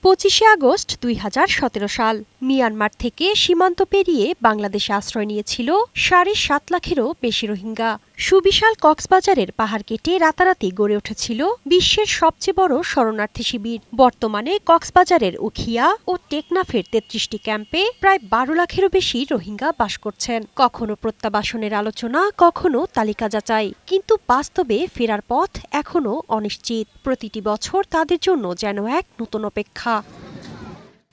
25শে August 2017 সাল Myanmar থেকে সীমান্ত পেরিয়ে বাংলাদেশে আশ্রয় নিয়েছিল 7.5 লাখেরও বেশি রোহিঙ্গা। সুবিশাল কক্সবাজারের পাহাড় কেটে রাতারাতি গড়ে উঠেছিল বিশ্বের সবচেয়ে বড় শরণার্থী শিবির। বর্তমানে কক্সবাজারের উখিয়া ও টেকনাফের 33টি ক্যাম্পে প্রায় 12 লাখেরও বেশি রোহিঙ্গা বাস করছেন। কখনো প্রত্যাবাসনের আলোচনা, কখনো তালিকা যাচাই, কিন্তু বাস্তবে ফেরার পথ এখনো অনিশ্চিত। প্রতিটি বছর তাদের জন্য যেন এক নতুন অপেক্ষা।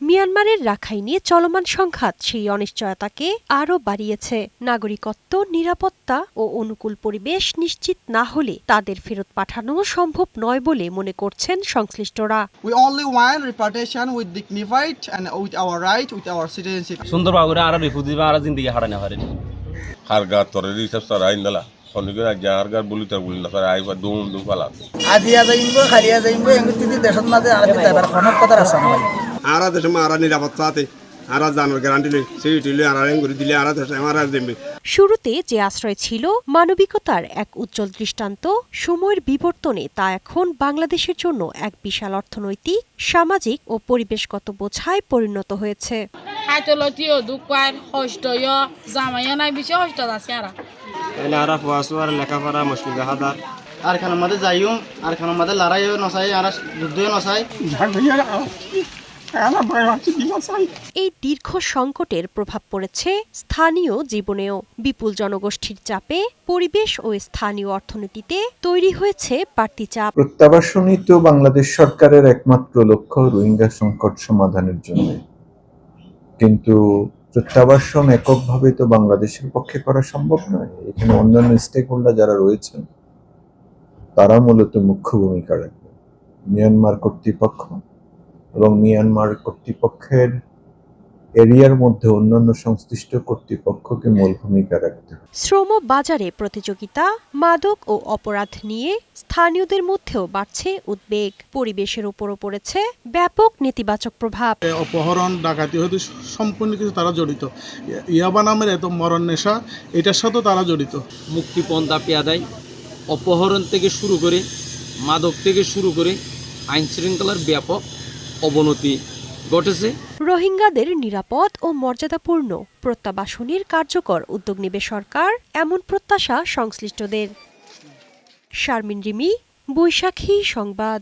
মিয়ানমারের রাখাইনে চলমান সংঘাত সেই অনিশ্চয়তাকে আরও বাড়িয়েছে। নাগরিকত্ব, নিরাপত্তা ও অনুকূল পরিবেশ নিশ্চিত না হলে তাদের ফেরত পাঠানো সম্ভব নয় বলে মনে করছেন সংশ্লিষ্টরা। We only want repatriation with dignified and with our right, with our citizenship. সুন্দরভাবে আর রিফিউজি আর জিন্দেগি হারানো পারে হারগা তোরে রিসার্চ সারা ইন্দলা খনিগরা জারগার বুলিতার বুলিনা করে আইবা দুম ফালা আজিয়া যাইবো খালিয়া যাইবো এঙ্গুতি দেশত মাঝে আর তাইবার খনক কথা আছে না ভাই আরা দেশ মারা নিরাপত্তা আছে আরা জানার গ্যারান্টি লই সেইটি লই আরা এঙ্গুরি দিলে আরা দেশ মারা দেবে। শুরুতে যে আশ্রয় ছিল মানবিকতার এক উজ্জ্বল দৃষ্টান্ত, সময়ের বিবর্তনে তা এখন বাংলাদেশের জন্য এক বিশাল অর্থনৈতিক, সামাজিক ও পরিবেশগত বোঝায় পরিণত হয়েছে। হাইতলতিও দুপার হষ্টয় জামাইয়া নাই বেশি হষ্ট আছে আরা ফুয়াসুয়ার লেখাপড়া মুশকিল হাদার আর খানের মধ্যে যাইও আর খানের মধ্যে লড়াইও নসাই আর যুদ্ধও নসাই। এই দীর্ঘ সংকটের প্রভাব পড়েছে স্থানীয় জীবনেও। বিপুল জনগোষ্ঠীর চাপে পরিবেশ ও স্থানীয় অর্থনীতিতে তৈরি হয়েছে বাড়তি চাপ। প্রত্যাবাসনই তো বাংলাদেশ সরকারের একমাত্র লক্ষ্য রোহিঙ্গা সংকট সমাধানের জন্য, কিন্তু প্রত্যাবাসন এককভাবে তো বাংলাদেশের পক্ষে করা সম্ভব নয়। এখানে অন্যান্য স্টেক হোল্ডার যারা রয়েছেন তারা মূলত মুখ্য ভূমিকা রাখবে। মিয়ানমার কর্তৃপক্ষ এবং মিয়ানমার কর্তৃপক্ষের এরিয়ার মধ্যে অন্যান্য সংশ্লিষ্ট কর্তৃপক্ষকে মূল ভূমিকা রাখতে হবে। শ্রম বাজারে প্রতিযোগিতা, মাদক ও অপরাধ নিয়ে স্থানীয়দের মধ্যেও বাড়ছে উদ্বেগ। পরিবেশের উপরও পড়েছে ব্যাপক নেতিবাচক প্রভাব। অপহরণ, ডাকাতি হয়তো সম্পূর্ণ কিছু তারা জড়িত। ইয়াবা নামের এত মরণ নেশা, এটার সাথেও তারা জড়িত। মুক্তিপন্থা পেয়াদায় অপহরণ থেকে শুরু করে মাদক থেকে শুরু করে আইন শৃঙ্খলার ব্যাপক অবনতি ঘটেছে। রোহিঙ্গাদের নিরাপদ ও মর্যাদাপূর্ণ প্রত্যাবাসনের কার্যকর উদ্যোগ নেবে সরকার, এমন প্রত্যাশা সংশ্লিষ্টদের। শারমিন রিমি, বৈশাখী সংবাদ।